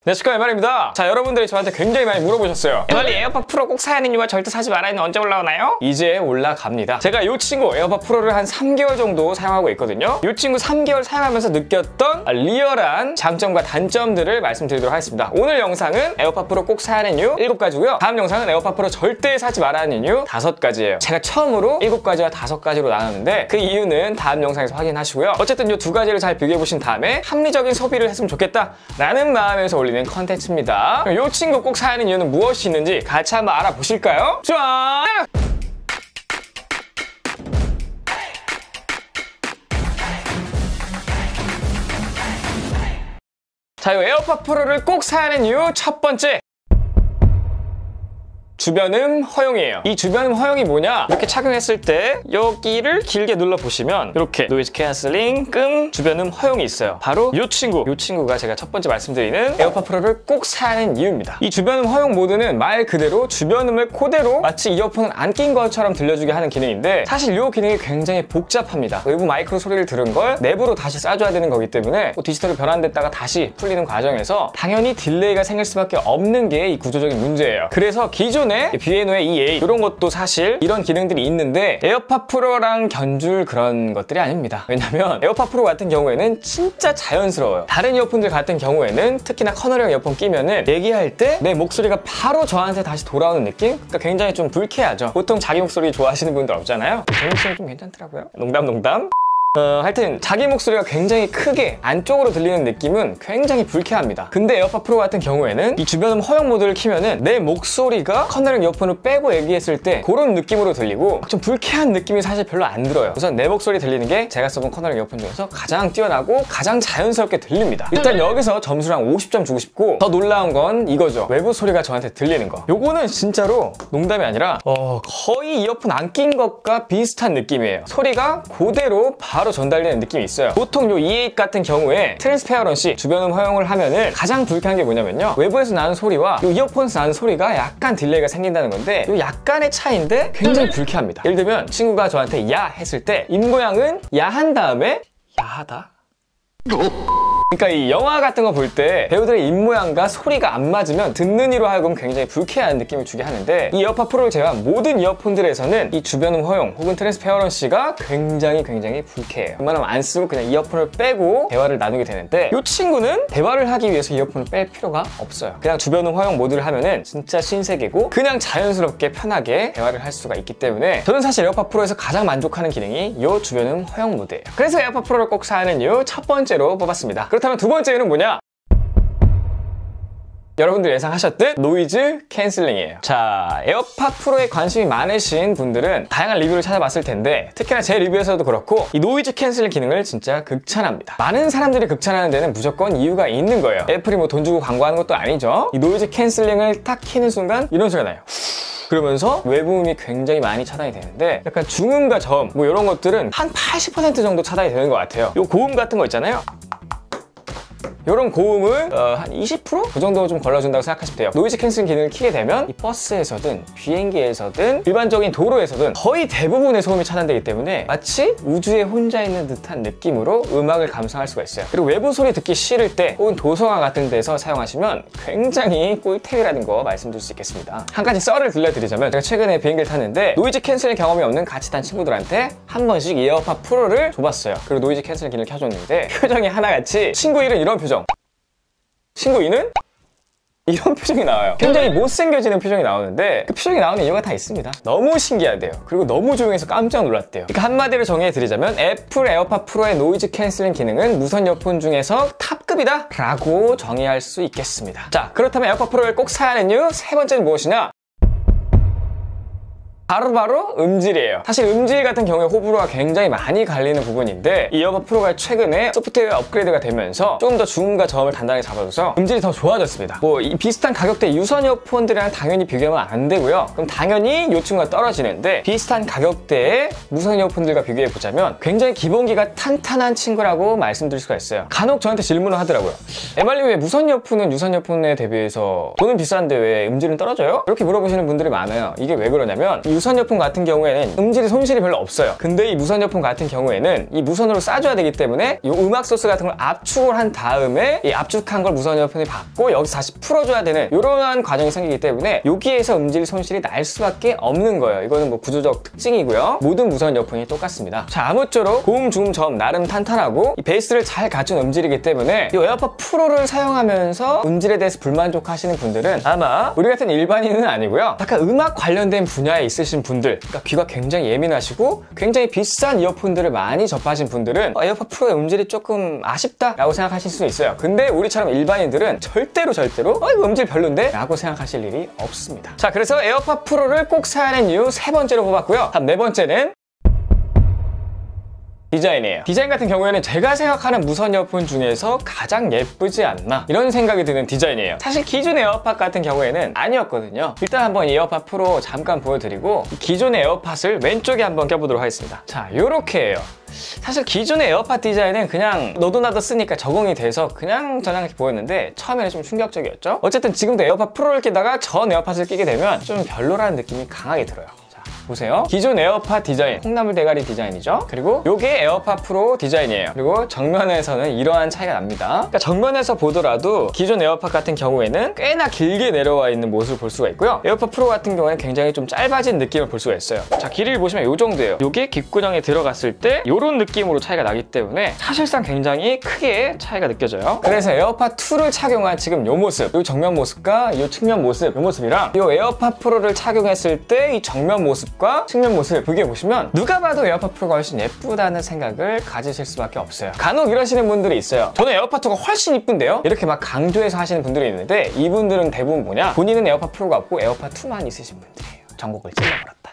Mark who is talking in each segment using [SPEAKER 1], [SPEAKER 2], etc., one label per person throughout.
[SPEAKER 1] 안녕하십니까, MR입니다. 자, 여러분들이 저한테 굉장히 많이 물어보셨어요. MR 에어팟 프로 꼭 사야 하는 이유와 절대 사지 말아야 하는 언제 올라오나요? 이제 올라갑니다. 제가 이 친구 에어팟 프로를 한 3개월 정도 사용하고 있거든요. 이 친구 3개월 사용하면서 느꼈던 리얼한 장점과 단점들을 말씀드리도록 하겠습니다. 오늘 영상은 에어팟 프로 꼭 사야 하는 이유 7가지고요. 다음 영상은 에어팟 프로 절대 사지 말아야 하는 이유 5가지예요. 제가 처음으로 7가지와 5가지로 나눴는데 그 이유는 다음 영상에서 확인하시고요. 어쨌든 이 2가지를 잘 비교해보신 다음에 합리적인 소비를 했으면 좋겠다 라는 마음에서 올리는 컨텐츠입니다. 이 친구 꼭 사야 하는 이유는 무엇이 있는지 같이 한번 알아보실까요? 좋아! 자, 이 에어팟 프로를 꼭 사야 하는 이유 첫 번째, 주변음 허용이에요. 이 주변음 허용이 뭐냐? 이렇게 착용했을 때 여기를 길게 눌러보시면 이렇게 노이즈 캔슬링, 주변음 허용이 있어요. 바로 이 친구가 제가 첫 번째 말씀드리는 에어팟 프로를 꼭 사야 하는 이유입니다. 이 주변음 허용 모드는 말 그대로 주변음을 그대로 마치 이어폰을 안 낀 것처럼 들려주게 하는 기능인데, 사실 이 기능이 굉장히 복잡합니다. 외부 마이크로 소리를 들은 걸 내부로 다시 쏴줘야 되는 거기 때문에 디지털로 변환됐다가 다시 풀리는 과정에서 당연히 딜레이가 생길 수밖에 없는 게 이 구조적인 문제예요. 그래서 기존에 B&O의 EA 이런 것도 사실 이런 기능들이 있는데 에어팟 프로랑 견줄 그런 것들이 아닙니다. 왜냐면 에어팟 프로 같은 경우에는 진짜 자연스러워요. 다른 이어폰들 같은 경우에는 특히나 커널형 이어폰 끼면은 얘기할 때 내 목소리가 바로 저한테 다시 돌아오는 느낌? 그러니까 굉장히 좀 불쾌하죠. 보통 자기 목소리 좋아하시는 분들 없잖아요. 제 목소리 좀 괜찮더라고요. 농담. 하여튼 자기 목소리가 굉장히 크게 안쪽으로 들리는 느낌은 굉장히 불쾌합니다. 근데 에어팟 프로 같은 경우에는 이 주변음 허용 모드를 키면은 내 목소리가 커널형 이어폰을 빼고 얘기했을 때 그런 느낌으로 들리고 좀 불쾌한 느낌이 사실 별로 안 들어요. 우선 내 목소리 들리는 게 제가 써본 커널형 이어폰 중에서 가장 뛰어나고 가장 자연스럽게 들립니다. 일단 여기서 점수랑 50점 주고 싶고, 더 놀라운 건 이거죠. 외부 소리가 저한테 들리는 거. 요거는 진짜로 농담이 아니라 거의 이어폰 안 낀 것과 비슷한 느낌이에요. 소리가 그대로 바로 전달되는 느낌이 있어요. 보통 요 E8 같은 경우에 트랜스페어런시 주변음 허용을 하면은 가장 불쾌한 게 뭐냐면요, 외부에서 나는 소리와 요 이어폰에서 나는 소리가 약간 딜레이가 생긴다는 건데, 요 약간의 차이인데 굉장히 불쾌합니다. 예를 들면 친구가 저한테 야 했을 때 입모양은 야 한 다음에 야하다? 그러니까 이 영화 같은 거 볼 때 배우들의 입모양과 소리가 안 맞으면 듣는 이로 하여금 굉장히 불쾌한 느낌을 주게 하는데, 이 에어팟 프로를 제외한 모든 이어폰들에서는 이 주변음 허용 혹은 트랜스페어런시가 굉장히 불쾌해요. 웬만하면 안 쓰고 그냥 이어폰을 빼고 대화를 나누게 되는데, 이 친구는 대화를 하기 위해서 이어폰을 뺄 필요가 없어요. 그냥 주변음 허용 모드를 하면은 진짜 신세계고 그냥 자연스럽게 편하게 대화를 할 수가 있기 때문에 저는 사실 에어팟 프로에서 가장 만족하는 기능이 이 주변음 허용 모드예요. 그래서 에어팟 프로를 꼭 사야 하는 이유 첫 번째로 뽑았습니다. 그렇다면 두 번째는 뭐냐? 여러분들 예상하셨듯 노이즈 캔슬링이에요. 자, 에어팟 프로에 관심이 많으신 분들은 다양한 리뷰를 찾아봤을 텐데, 특히나 제 리뷰에서도 그렇고 이 노이즈 캔슬링 기능을 진짜 극찬합니다. 많은 사람들이 극찬하는 데는 무조건 이유가 있는 거예요. 애플이 뭐 돈 주고 광고하는 것도 아니죠. 이 노이즈 캔슬링을 딱 키는 순간 이런 소리가 나요. 그러면서 외부음이 굉장히 많이 차단이 되는데, 약간 중음과 저음 뭐 이런 것들은 한 80% 정도 차단이 되는 것 같아요. 요 고음 같은 거 있잖아요. 이런 고음을 한 20%? 그 정도 좀 걸러준다고 생각하시면 돼요. 노이즈 캔슬링 기능을 켜게 되면 이 버스에서든 비행기에서든 일반적인 도로에서든 거의 대부분의 소음이 차단되기 때문에 마치 우주에 혼자 있는 듯한 느낌으로 음악을 감상할 수가 있어요. 그리고 외부 소리 듣기 싫을 때 혹은 도서관 같은 데서 사용하시면 굉장히 꿀템이라는 거 말씀드릴 수 있겠습니다. 한 가지 썰을 들려드리자면, 제가 최근에 비행기를 탔는데 노이즈 캔슬링 경험이 없는 같이 탄 친구들한테 한 번씩 에어팟 프로를 줘봤어요. 그리고 노이즈 캔슬링 기능을 켜줬는데 표정이 하나같이 친구 1은 이런 표정, 친구 2는 이런 표정이 나와요. 굉장히 못생겨지는 표정이 나오는데 그 표정이 나오는 이유가 다 있습니다. 너무 신기하대요. 그리고 너무 조용해서 깜짝 놀랐대요. 그러니까 한마디로 정의해드리자면 애플 에어팟 프로의 노이즈 캔슬링 기능은 무선 이어폰 중에서 탑급이다 라고 정의할 수 있겠습니다. 자, 그렇다면 에어팟 프로를 꼭 사야 하는 이유 세 번째는 무엇이냐? 바로 음질이에요. 사실 음질 같은 경우에 호불호가 굉장히 많이 갈리는 부분인데, 이 에어팟 프로가 최근에 소프트웨어 업그레이드가 되면서 조금 더 중음과 저음을 단단하게 잡아줘서 음질이 더 좋아졌습니다. 뭐 이 비슷한 가격대 유선 이어폰들이랑 당연히 비교하면 안 되고요. 그럼 당연히 이 친구가 떨어지는데, 비슷한 가격대의 무선 이어폰들과 비교해보자면 굉장히 기본기가 탄탄한 친구라고 말씀드릴 수가 있어요. 간혹 저한테 질문을 하더라고요. MR님 왜 무선 이어폰은 유선 이어폰에 대비해서 돈은 비싼데 왜 음질은 떨어져요? 이렇게 물어보시는 분들이 많아요. 이게 왜 그러냐면 이 유선 이어폰 같은 경우에는 음질이 손실이 별로 없어요. 근데 이 무선 이어폰 같은 경우에는 이 무선으로 쏴줘야 되기 때문에 이 음악 소스 같은 걸 압축을 한 다음에 이 압축한 걸 무선 이어폰에 받고 여기서 다시 풀어줘야 되는 이러한 과정이 생기기 때문에 여기에서 음질 손실이 날 수밖에 없는 거예요. 이거는 뭐 구조적 특징이고요. 모든 무선 이어폰이 똑같습니다. 자, 아무쪼록 고음, 중음, 저음 나름 탄탄하고 이 베이스를 잘 갖춘 음질이기 때문에 이 에어팟 프로를 사용하면서 음질에 대해서 불만족하시는 분들은 아마 우리 같은 일반인은 아니고요. 약간 음악 관련된 분야에 있으신 분들, 그러니까 귀가 굉장히 예민하시고 굉장히 비싼 이어폰들을 많이 접하신 분들은 에어팟 프로의 음질이 조금 아쉽다라고 생각하실 수 있어요. 근데 우리처럼 일반인들은 절대로 이거 음질 별론데? 라고 생각하실 일이 없습니다. 자, 그래서 에어팟 프로를 꼭 사야 하는 이유 세 번째로 뽑았고요. 다음 네 번째는 디자인이에요. 디자인 같은 경우에는 제가 생각하는 무선 이어폰 중에서 가장 예쁘지 않나 이런 생각이 드는 디자인이에요. 사실 기존의 에어팟 같은 경우에는 아니었거든요. 일단 한번 이 에어팟 프로 잠깐 보여드리고 기존의 에어팟을 왼쪽에 한번 껴보도록 하겠습니다. 자, 요렇게 해요. 사실 기존의 에어팟 디자인은 그냥 너도 나도 쓰니까 적응이 돼서 그냥 저냥 보였는데 처음에는 좀 충격적이었죠. 어쨌든 지금도 에어팟 프로를 끼다가 전 에어팟을 끼게 되면 좀 별로라는 느낌이 강하게 들어요. 보세요. 기존 에어팟 디자인, 콩나물 대가리 디자인이죠. 그리고 요게 에어팟 프로 디자인이에요. 그리고 정면에서는 이러한 차이가 납니다. 그러니까 정면에서 보더라도 기존 에어팟 같은 경우에는 꽤나 길게 내려와 있는 모습을 볼 수가 있고요. 에어팟 프로 같은 경우에는 굉장히 좀 짧아진 느낌을 볼 수가 있어요. 자, 길이를 보시면 요 정도예요. 요게 귓구녕에 들어갔을 때 요런 느낌으로 차이가 나기 때문에 사실상 굉장히 크게 차이가 느껴져요. 그래서 에어팟 2를 착용한 지금 요 모습, 요 정면 모습과 요 측면 모습, 요 모습이랑 요 에어팟 프로를 착용했을 때 이 정면 모습 과 측면 모습을 비교해보시면 누가 봐도 에어팟 프로가 훨씬 예쁘다는 생각을 가지실 수밖에 없어요. 간혹 이러시는 분들이 있어요. 저는 에어팟 2가 훨씬 이쁜데요? 이렇게 막 강조해서 하시는 분들이 있는데 이분들은 대부분 뭐냐? 본인은 에어팟 프로가 없고 에어팟 2만 있으신 분들이에요. 전곡을 찔러버렸다.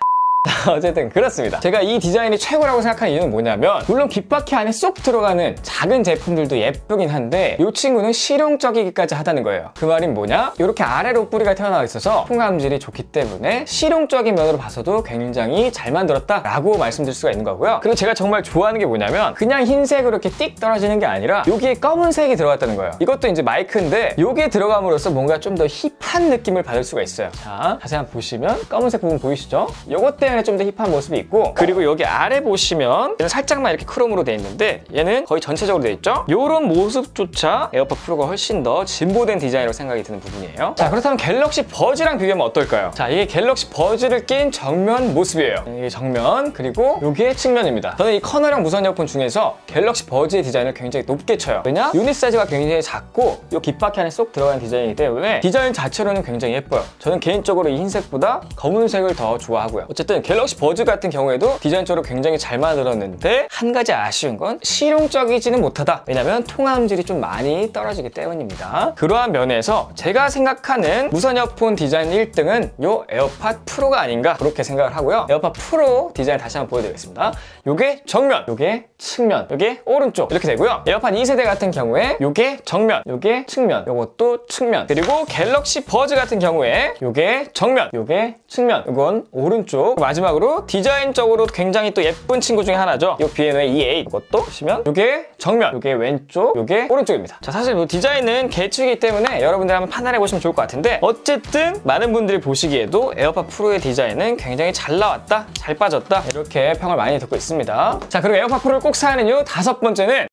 [SPEAKER 1] 어쨌든 그렇습니다. 제가 이 디자인이 최고라고 생각하는 이유는 뭐냐면 물론 귓바퀴 안에 쏙 들어가는 작은 제품들도 예쁘긴 한데 이 친구는 실용적이기까지 하다는 거예요. 그 말이 뭐냐? 이렇게 아래로 뿌리가 튀어나와 있어서 통감질이 좋기 때문에 실용적인 면으로 봐서도 굉장히 잘 만들었다 라고 말씀드릴 수가 있는 거고요. 그리고 제가 정말 좋아하는 게 뭐냐면 그냥 흰색으로 이렇게 띡 떨어지는 게 아니라 여기에 검은색이 들어갔다는 거예요. 이것도 이제 마이크인데 이게 들어감으로써 뭔가 좀 더 힙한 느낌을 받을 수가 있어요. 자, 자세히 한번 보시면 검은색 부분 보이시죠? 이것 때문에 좀 더 힙한 모습이 있고 그리고 여기 아래 보시면 얘는 살짝만 이렇게 크롬으로 되어 있는데 얘는 거의 전체적으로 되어 있죠? 이런 모습조차 에어팟 프로가 훨씬 더 진보된 디자인으로 생각이 드는 부분이에요. 자, 그렇다면 갤럭시 버즈랑 비교하면 어떨까요? 자, 이게 갤럭시 버즈를 낀 정면 모습이에요. 이게 정면 그리고 이게 측면입니다. 저는 이 커널형 무선 이어폰 중에서 갤럭시 버즈의 디자인을 굉장히 높게 쳐요. 왜냐? 유닛 사이즈가 굉장히 작고 이 귓바퀴 안에 쏙 들어가는 디자인이기 때문에 디자인 자체로는 굉장히 예뻐요. 저는 개인적으로 이 흰색보다 검은색을 더 좋아하고요. 어쨌든 갤럭시 버즈 같은 경우에도 디자인적으로 굉장히 잘 만들었는데 한 가지 아쉬운 건 실용적이지는 못하다. 왜냐면 통화음질이 좀 많이 떨어지기 때문입니다. 그러한 면에서 제가 생각하는 무선 이어폰 디자인 1등은 요 에어팟 프로가 아닌가 그렇게 생각을 하고요. 에어팟 프로 디자인 다시 한번 보여드리겠습니다. 요게 정면, 요게 측면, 요게 오른쪽 이렇게 되고요. 에어팟 2세대 같은 경우에 요게 정면, 요게 측면, 요것도 측면. 그리고 갤럭시 버즈 같은 경우에 요게 정면, 요게 측면, 요건 오른쪽. 마지막으로 디자인적으로 굉장히 또 예쁜 친구 중에 하나죠. 요 B&O의 E8 이것도 보시면 요게 정면, 요게 왼쪽, 요게 오른쪽입니다. 자, 사실 뭐 디자인은 개취이기 때문에 여러분들 한번 판단해 보시면 좋을 것 같은데 어쨌든 많은 분들이 보시기에도 에어팟 프로의 디자인은 굉장히 잘 나왔다, 잘 빠졌다 이렇게 평을 많이 듣고 있습니다. 자, 그리고 에어팟 프로를 꼭 사야 하는 이유 다섯 번째는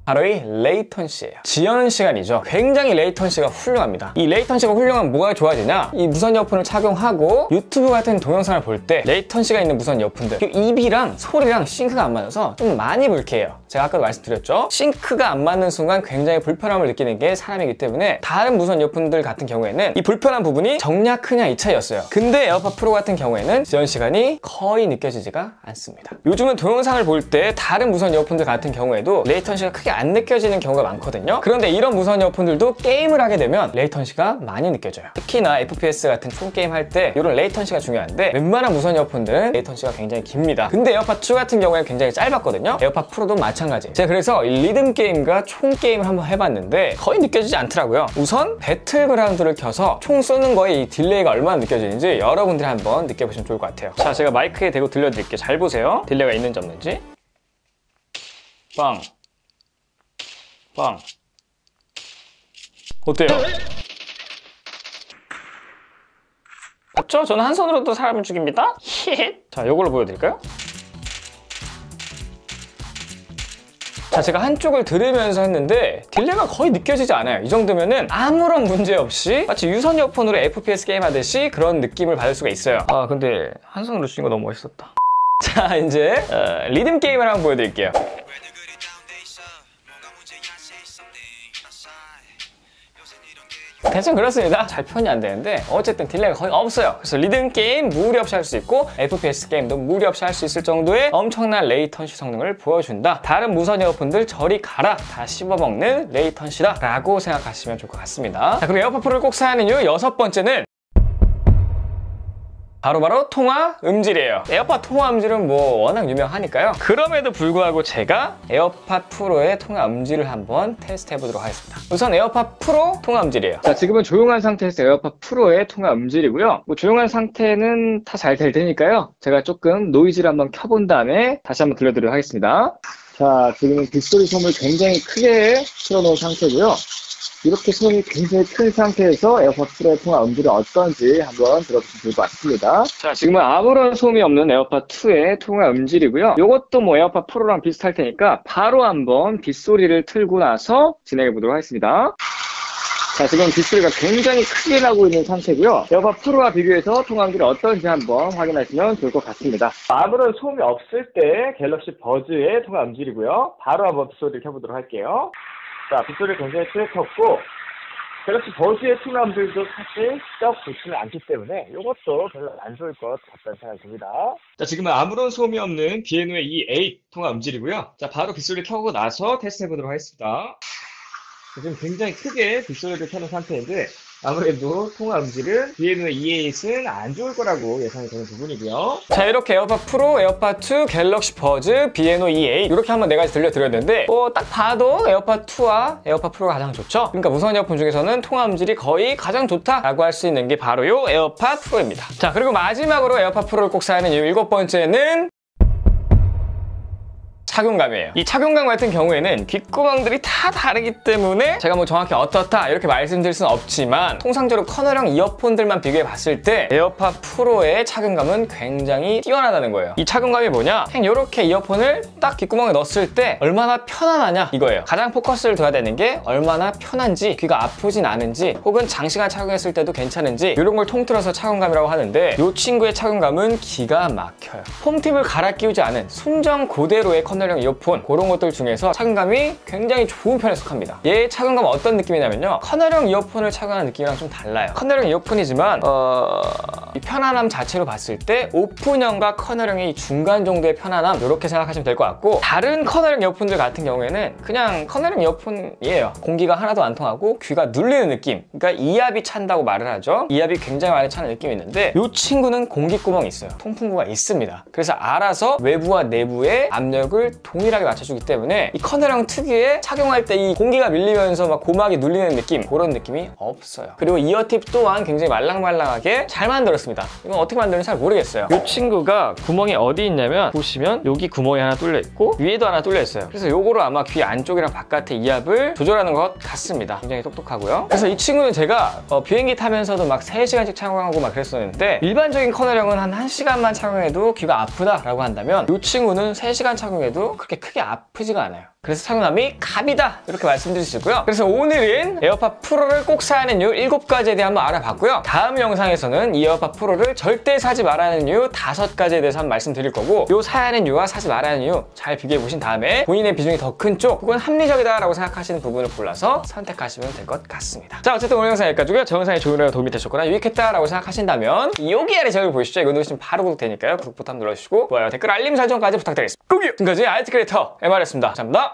[SPEAKER 1] 바로 이 레이턴시예요. 지연 시간이죠. 굉장히 레이턴시가 훌륭합니다. 이 레이턴시가 훌륭하면 뭐가 좋아지냐? 이 무선 이어폰을 착용하고 유튜브 같은 동영상을 볼 때 레이턴시가 있는 무선 이어폰들 입이랑 소리랑 싱크가 안 맞아서 좀 많이 불쾌해요. 제가 아까도 말씀드렸죠? 싱크가 안 맞는 순간 굉장히 불편함을 느끼는 게 사람이기 때문에 다른 무선 이어폰들 같은 경우에는 이 불편한 부분이 적냐 크냐 이 차이였어요. 근데 에어팟 프로 같은 경우에는 지연 시간이 거의 느껴지지가 않습니다. 요즘은 동영상을 볼 때 다른 무선 이어폰들 같은 경우에도 레이턴시가 크게 안 느껴지는 경우가 많거든요. 그런데 이런 무선 이어폰들도 게임을 하게 되면 레이턴시가 많이 느껴져요. 특히나 FPS 같은 총 게임 할 때 이런 레이턴시가 중요한데 웬만한 무선 이어폰들은 레이턴시가 굉장히 깁니다. 근데 에어팟 2 같은 경우에는 굉장히 짧았거든요. 에어팟 프로도 마찬가지. 제가 그래서 이 리듬 게임과 총 게임을 한번 해봤는데 거의 느껴지지 않더라고요. 우선 배틀그라운드를 켜서 총 쏘는 거에 이 딜레이가 얼마나 느껴지는지 여러분들이 한번 느껴보시면 좋을 것 같아요. 자, 제가 마이크에 대고 들려드릴게요. 잘 보세요. 딜레이가 있는지 없는지. 빵. 빵. 어때요? 그쵸? 저는 한 손으로도 사람을 죽입니다. 자, 이걸로 보여드릴까요? 자, 제가 한쪽을 들으면서 했는데 딜레이가 거의 느껴지지 않아요. 이 정도면은 아무런 문제 없이 마치 유선 이어폰으로 FPS 게임 하듯이 그런 느낌을 받을 수가 있어요. 아, 근데 한 손으로 치는 거 너무 멋있었다. 자, 이제 리듬 게임을 한번 보여드릴게요. 대충 그렇습니다. 잘 표현이 안 되는데 어쨌든 딜레이가 거의 없어요. 그래서 리듬 게임 무리 없이 할 수 있고 FPS 게임도 무리 없이 할 수 있을 정도의 엄청난 레이턴시 성능을 보여준다. 다른 무선 이어폰들 저리 가라, 다 씹어먹는 레이턴시다 라고 생각하시면 좋을 것 같습니다. 자, 그리고 에어팟 프로를 꼭 사야 하는 이유 6번째는 바로 통화 음질이에요. 에어팟 통화 음질은 뭐 워낙 유명하니까요. 그럼에도 불구하고 제가 에어팟 프로의 통화 음질을 한번 테스트 해보도록 하겠습니다. 우선 에어팟 프로 통화 음질이에요. 자, 지금은 조용한 상태에서 에어팟 프로의 통화 음질이고요. 뭐 조용한 상태는 다 잘 될 테니까요. 제가 조금 노이즈를 한번 켜본 다음에 다시 한번 들려드리도록 하겠습니다. 자, 지금은 빗소리 소음을 굉장히 크게 틀어놓은 상태고요. 이렇게 소음이 굉장히 큰 상태에서 에어팟 프로의 통화 음질이 어떤지 한번 들어보시면 좋을 것 같습니다. 자, 지금은 아무런 소음이 없는 에어팟 2의 통화 음질이고요. 이것도 뭐 에어팟 프로랑 비슷할 테니까 바로 한번 빗소리를 틀고 나서 진행해 보도록 하겠습니다. 자, 지금 빗소리가 굉장히 크게 나고 있는 상태고요. 에어팟 프로와 비교해서 통화 음질이 어떤지 한번 확인하시면 좋을 것 같습니다. 아무런 소음이 없을 때 갤럭시 버즈의 통화 음질이고요. 바로 한번 빗소리를 켜보도록 할게요. 자, 빗소리를 굉장히 크게 켰고 갤럭시 버즈의 통화 음질도 사실 썩 좋지는 않기 때문에 이것도 별로 안 좋을 것 같다는 생각이 듭니다. 자, 지금은 아무런 소음이 없는 비에노의 E8 통화 음질이고요. 자, 바로 빗소리를 켜고 나서 테스트 해보도록 하겠습니다. 지금 굉장히 크게 빗소리를 켜는 상태인데 아무래도 통화 음질은 비에노의 E8은 안 좋을 거라고 예상이 되는 부분이고요. 자, 이렇게 에어팟 프로, 에어팟 2, 갤럭시 버즈, 비에노 E8 이렇게 한번 4가지 들려드렸는데 딱 봐도 에어팟 2와 에어팟 프로가 가장 좋죠? 그러니까 무선 이어폰 중에서는 통화 음질이 거의 가장 좋다라고 할 수 있는 게 바로 요 에어팟 프로입니다. 자, 그리고 마지막으로 에어팟 프로를 꼭 사야 하는 이유 7번째는 착용감이에요. 이 착용감 같은 경우에는 귓구멍들이 다 다르기 때문에 제가 뭐 정확히 어떻다 이렇게 말씀드릴 수는 없지만 통상적으로 커널형 이어폰들만 비교해 봤을 때 에어팟 프로의 착용감은 굉장히 뛰어나다는 거예요. 이 착용감이 뭐냐? 그냥 이렇게 이어폰을 딱 귓구멍에 넣었을 때 얼마나 편안하냐 이거예요. 가장 포커스를 둬야 되는 게 얼마나 편한지, 귀가 아프진 않은지, 혹은 장시간 착용했을 때도 괜찮은지 이런 걸 통틀어서 착용감이라고 하는데 이 친구의 착용감은 기가 막혀요. 폼팁을 갈아 끼우지 않은 순정 그대로의 커널형 이어폰 그런 것들 중에서 착용감이 굉장히 좋은 편에 속합니다. 얘의 착용감은 어떤 느낌이냐면요, 커널형 이어폰을 착용하는 느낌이랑 좀 달라요. 커널형 이어폰이지만 이 편안함 자체로 봤을 때 오픈형과 커널형의 이 중간 정도의 편안함 이렇게 생각하시면 될 것 같고, 다른 커널형 이어폰들 같은 경우에는 그냥 커널형 이어폰이에요. 공기가 하나도 안 통하고 귀가 눌리는 느낌, 그러니까 이압이 찬다고 말을 하죠. 이압이 굉장히 많이 차는 느낌이 있는데 이 친구는 공기구멍이 있어요. 통풍구가 있습니다. 그래서 알아서 외부와 내부의 압력을 동일하게 맞춰주기 때문에 이 커널형 특유의 착용할 때 이 공기가 밀리면서 막 고막이 눌리는 느낌, 그런 느낌이 없어요. 그리고 이어팁 또한 굉장히 말랑말랑하게 잘 만들었습니다. 이건 어떻게 만드는지 잘 모르겠어요. 이 친구가 구멍이 어디 있냐면 보시면 여기 구멍이 하나 뚫려 있고 위에도 하나 뚫려 있어요. 그래서 요거로 아마 귀 안쪽이랑 바깥의 이압을 조절하는 것 같습니다. 굉장히 똑똑하고요. 그래서 이 친구는 제가 비행기 타면서도 막 3시간씩 착용하고 막 그랬었는데, 일반적인 커널형은 한 1시간만 착용해도 귀가 아프다라고 한다면 이 친구는 3시간 착용해도 그렇게 크게 아프지가 않아요. 그래서 착용감이 갑이다 이렇게 말씀드릴 수 있고요. 그래서 오늘은 에어팟 프로를 꼭 사야 하는 이유 7가지에 대해 한번 알아봤고요. 다음 영상에서는 이 에어팟 프로를 절대 사지 말아야 하는 이유 5가지에 대해서 한번 말씀드릴 거고, 요 사야 하는 이유와 사지 말아야 하는 이유 잘 비교해 보신 다음에 본인의 비중이 더 큰 쪽 혹은 합리적이다 라고 생각하시는 부분을 골라서 선택하시면 될 것 같습니다. 자, 어쨌든 오늘 영상 여기까지고요. 저 영상이 좋은 내용 도움이 되셨거나 유익했다 라고 생각하신다면 여기 아래 제목을 보이시죠? 이거 누르시면 바로 구독되니까요. 구독 버튼 눌러주시고 좋아요, 댓글, 알림 설정까지 부탁드리겠습니다. 지금까지 IT 크리에이터 MR였습니다. 감사합니다.